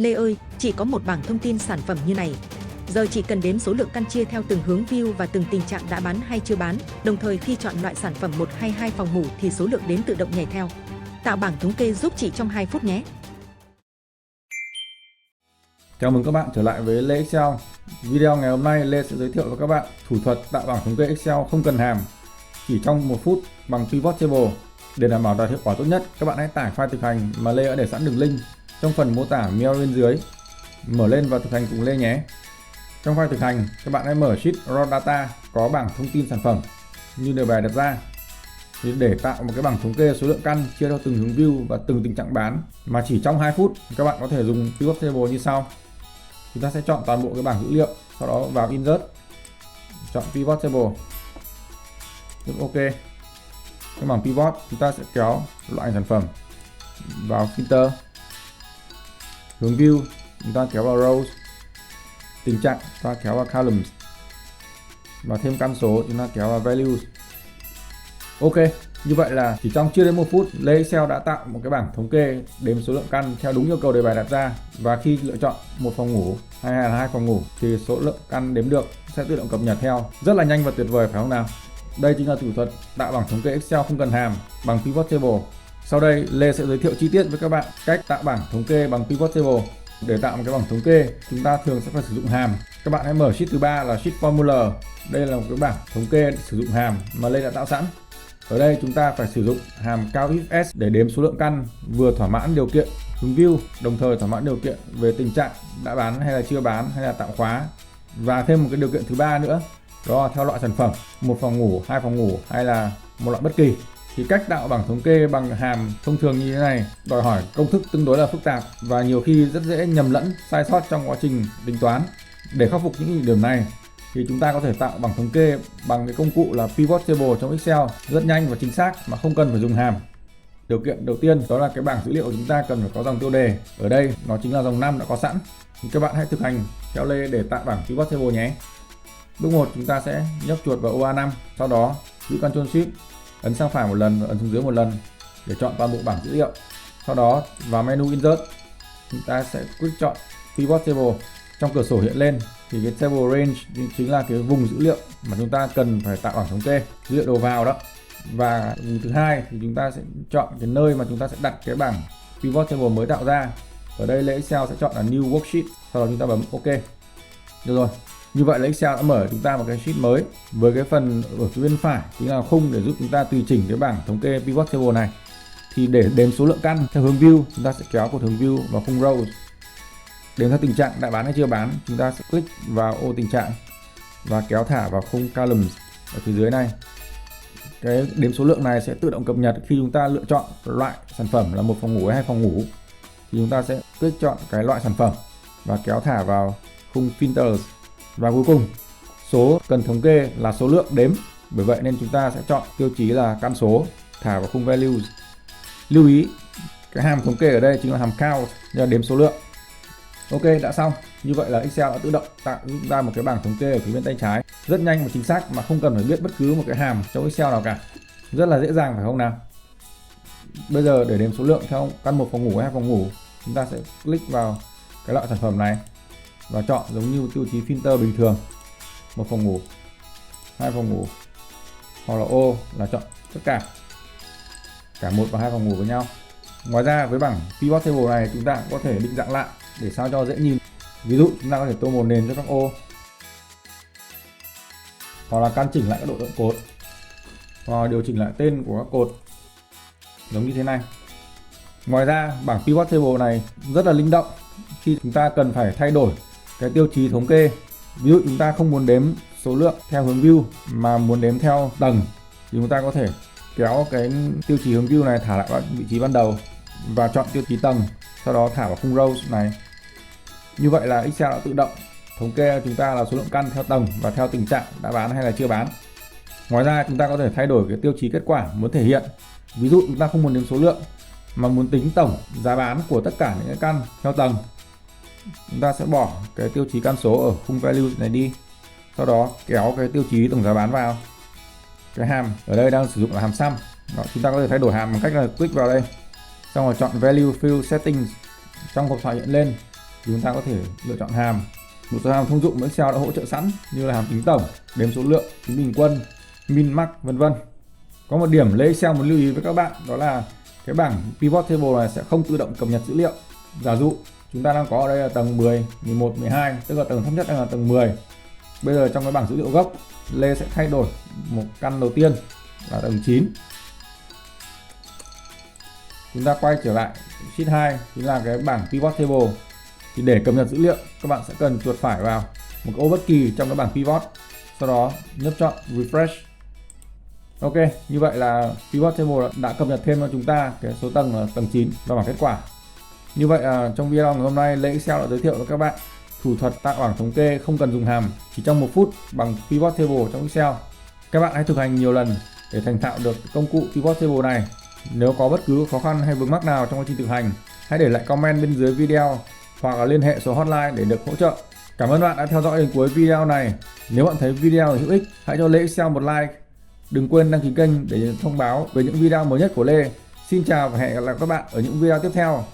Lê ơi, chị có một bảng thông tin sản phẩm như này. Giờ chị cần đếm số lượng căn chia theo từng hướng view và từng tình trạng đã bán hay chưa bán. Đồng thời khi chọn loại sản phẩm 1 hay 2 phòng ngủ thì số lượng đếm tự động nhảy theo. Tạo bảng thống kê giúp chị trong 2 phút nhé. Chào mừng các bạn trở lại với Lê Excel. Video ngày hôm nay Lê sẽ giới thiệu với các bạn thủ thuật tạo bảng thống kê Excel không cần hàm chỉ trong 1 phút bằng Pivot Table. Để đảm bảo đạt hiệu quả tốt nhất, các bạn hãy tải file thực hành mà Lê đã để sẵn đường link trong phần mô tả mail bên dưới. Mở lên và thực hành cùng Lê nhé. Trong file thực hành, các bạn hãy mở sheet Raw Data có bảng thông tin sản phẩm như đề bài đặt ra. Thì để tạo một cái bảng thống kê số lượng căn chia theo từng hướng view và từng tình trạng bán mà chỉ trong 2 phút, các bạn có thể dùng Pivot Table như sau. Chúng ta sẽ chọn toàn bộ cái bảng dữ liệu, sau đó vào Insert, chọn Pivot Table, nhấn OK. Cái bảng Pivot chúng ta sẽ kéo loại sản phẩm vào Filter, hướng view chúng ta kéo vào Rows, tình trạng chúng ta kéo vào Columns và thêm căn số chúng ta kéo vào Values. Ok, như vậy là chỉ trong chưa đến 1 phút, Lê Excel đã tạo một cái bảng thống kê đếm số lượng căn theo đúng yêu cầu đề bài đặt ra, và khi lựa chọn một phòng ngủ hay là 2 phòng ngủ thì số lượng căn đếm được sẽ tự động cập nhật theo. Rất là nhanh và tuyệt vời phải không nào? Đây chính là thủ thuật tạo bảng thống kê Excel không cần hàm bằng Pivot Table. Sau đây Lê sẽ giới thiệu chi tiết với các bạn cách tạo bảng thống kê bằng Pivot Table. Để tạo một cái bảng thống kê, chúng ta thường sẽ phải sử dụng hàm. Các bạn hãy mở sheet thứ 3 là sheet Formula. Đây là một cái bảng thống kê sử dụng hàm mà Lê đã tạo sẵn. Ở đây chúng ta phải sử dụng hàm COUNTIF S để đếm số lượng căn vừa thỏa mãn điều kiện hướng view, đồng thời thỏa mãn điều kiện về tình trạng đã bán hay là chưa bán hay là tạm khóa. Và thêm một cái điều kiện thứ ba nữa, đó là theo loại sản phẩm, 1 phòng ngủ, 2 phòng ngủ hay là một loại bất kỳ. Thì cách tạo bảng thống kê bằng hàm thông thường như thế này đòi hỏi công thức tương đối là phức tạp và nhiều khi rất dễ nhầm lẫn, sai sót trong quá trình tính toán. Để khắc phục những điểm này thì chúng ta có thể tạo bảng thống kê bằng cái công cụ là Pivot Table trong Excel, rất nhanh và chính xác mà không cần phải dùng hàm. Điều kiện đầu tiên đó là cái bảng dữ liệu của chúng ta cần phải có dòng tiêu đề. Ở đây nó chính là dòng 5 đã có sẵn. Thì các bạn hãy thực hành theo Lê để tạo bảng Pivot Table nhé. Bước 1, chúng ta sẽ nhấp chuột vào ô A5, sau đó giữ Ctrl Shift, ấn sang phải một lần và ấn xuống dưới một lần để chọn toàn bộ bảng dữ liệu. Sau đó vào menu Insert, chúng ta sẽ click chọn Pivot Table. Trong cửa sổ hiện lên thì cái table range chính là cái vùng dữ liệu mà chúng ta cần phải tạo bảng thống kê, dữ liệu đầu vào đó. Và vùng thứ hai thì chúng ta sẽ chọn cái nơi mà chúng ta sẽ đặt cái bảng Pivot Table mới tạo ra. Ở đây Lê Excel sẽ chọn là New Worksheet, sau đó chúng ta bấm OK. Được rồi. Như vậy là Excel đã mở chúng ta một cái sheet mới với cái phần ở phía bên phải chính là khung để giúp chúng ta tùy chỉnh cái bảng thống kê Pivot Table này. Thì để đếm số lượng căn theo hướng view, chúng ta sẽ kéo cột hướng view vào khung rows. Đếm theo tình trạng đã bán hay chưa bán, chúng ta sẽ click vào ô tình trạng và kéo thả vào khung columns ở phía dưới này. Cái đếm số lượng này sẽ tự động cập nhật khi chúng ta lựa chọn loại sản phẩm là 1 phòng ngủ hay 2 phòng ngủ. Thì chúng ta sẽ click chọn cái loại sản phẩm và kéo thả vào khung filters. Và cuối cùng, số cần thống kê là số lượng đếm. Bởi vậy nên chúng ta sẽ chọn tiêu chí là căn số, thả vào khung values. Lưu ý, cái hàm thống kê ở đây chính là hàm count, là đếm số lượng. Ok, đã xong. Như vậy là Excel đã tự động tạo ra một cái bảng thống kê ở phía bên tay trái rất nhanh và chính xác mà không cần phải biết bất cứ một cái hàm trong Excel nào cả. Rất là dễ dàng phải không nào? Bây giờ để đếm số lượng theo căn 1 phòng ngủ hay 2 phòng ngủ, chúng ta sẽ click vào cái loại sản phẩm này và chọn giống như tiêu chí filter bình thường, 1 phòng ngủ, 2 phòng ngủ, hoặc là ô là chọn tất cả 1 và 2 phòng ngủ với nhau. Ngoài ra với bảng Pivot Table này chúng ta cũng có thể định dạng lại để sao cho dễ nhìn. Ví dụ chúng ta có thể tô màu nền cho các ô, hoặc là căn chỉnh lại các độ lượng cột, hoặc điều chỉnh lại tên của các cột giống như thế này. Ngoài ra bảng Pivot Table này rất là linh động khi chúng ta cần phải thay đổi cái tiêu chí thống kê. Ví dụ chúng ta không muốn đếm số lượng theo hướng view mà muốn đếm theo tầng thì chúng ta có thể kéo cái tiêu chí hướng view này thả lại vị trí ban đầu và chọn tiêu chí tầng, sau đó thả vào khung rows này. Như vậy là Excel đã tự động thống kê chúng ta là số lượng căn theo tầng và theo tình trạng đã bán hay là chưa bán. Ngoài ra chúng ta có thể thay đổi cái tiêu chí kết quả muốn thể hiện. Ví dụ chúng ta không muốn đếm số lượng mà muốn tính tổng giá bán của tất cả những cái căn theo tầng. Chúng ta sẽ bỏ cái tiêu chí căn số ở khung value này đi, sau đó kéo cái tiêu chí tổng giá bán vào. Cái hàm ở đây đang sử dụng là hàm sum. Đó, chúng ta có thể thay đổi hàm bằng cách là click vào đây, xong rồi chọn value field settings. Trong hộp thoại hiện lên chúng ta có thể lựa chọn hàm. Một số hàm thông dụng mà Excel đã hỗ trợ sẵn như là hàm tính tổng, đếm số lượng, tính bình quân, min max, vân vân. Có một điểm lấy Excel muốn lưu ý với các bạn, đó là cái bảng pivot table này sẽ không tự động cập nhật dữ liệu. Giả dụ chúng ta đang có ở đây là tầng 10, 11, 12, tức là tầng thấp nhất đang là tầng 10. Bây giờ trong cái bảng dữ liệu gốc, Lê sẽ thay đổi một căn đầu tiên là tầng 9. Chúng ta quay trở lại sheet 2, chính là cái bảng pivot table. Thì để cập nhật dữ liệu, các bạn sẽ cần chuột phải vào một ô bất kỳ trong cái bảng pivot, sau đó nhấp chọn refresh. Ok, như vậy là pivot table đã cập nhật thêm cho chúng ta cái số tầng là tầng 9 và bảng kết quả. Như vậy trong video ngày hôm nay, Lê Excel đã giới thiệu với các bạn thủ thuật tạo bảng thống kê không cần dùng hàm chỉ trong 1 phút bằng pivot table trong Excel. Các bạn hãy thực hành nhiều lần để thành thạo được công cụ pivot table này. Nếu có bất cứ khó khăn hay vướng mắc nào trong quá trình thực hành, hãy để lại comment bên dưới video hoặc là liên hệ số hotline để được hỗ trợ. Cảm ơn bạn đã theo dõi đến cuối video này. Nếu bạn thấy video hữu ích, hãy cho Lê Excel một like. Đừng quên đăng ký kênh để thông báo về những video mới nhất của Lê. Xin chào và hẹn gặp lại các bạn ở những video tiếp theo.